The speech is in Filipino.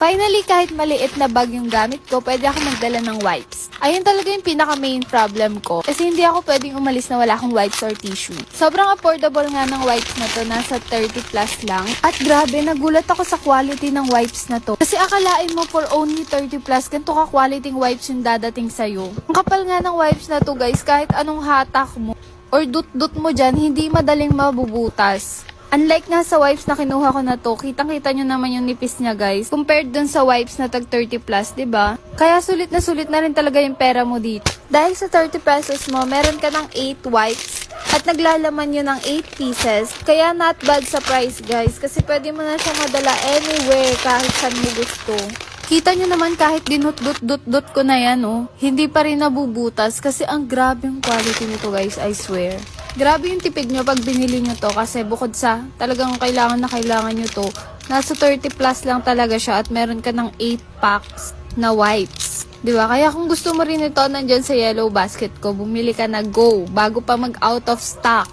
Finally, kahit maliit na bag yung gamit ko, pwede ako magdala ng wipes. Ayun talaga yung pinaka main problem ko. Kasi hindi ako pwedeng umalis na wala akong wipes or tissue. Sobrang affordable nga ng wipes na to, nasa 30 plus lang. At grabe, nagulat ako sa quality ng wipes na to. Kasi akalain mo for only 30 plus, ganito ka quality wipes yung dadating sa'yo. Ang kapal nga ng wipes na to guys, kahit anong hatak mo or dut-dut mo dyan, hindi madaling mabubutas. Unlike nga sa wipes na kinuha ko na to, kitang-kita nyo naman yung nipis niya guys. Compared dun sa wipes na tag 30 plus, ba? Diba? Kaya sulit na rin talaga yung pera mo dito. Dahil sa 30 pesos mo, meron ka ng 8 wipes at naglalaman yun ng 8 pieces. Kaya not bad sa price guys, kasi pwede mo na siya madala anywhere kahit saan mo gusto. Kita nyo naman kahit dinut-dut-dut-dut ko na yan, oh, hindi pa rin nabubutas kasi ang grabe yung quality nito guys, I swear. Grabe yung tipid nyo pag binili nyo to kasi bukod sa talagang kailangan nyo to, nasa 30 plus lang talaga siya at meron ka ng 8 packs na wipes. Diba? Kaya kung gusto mo rin ito, nandyan sa yellow basket ko, bumili ka na go bago pa mag out of stock.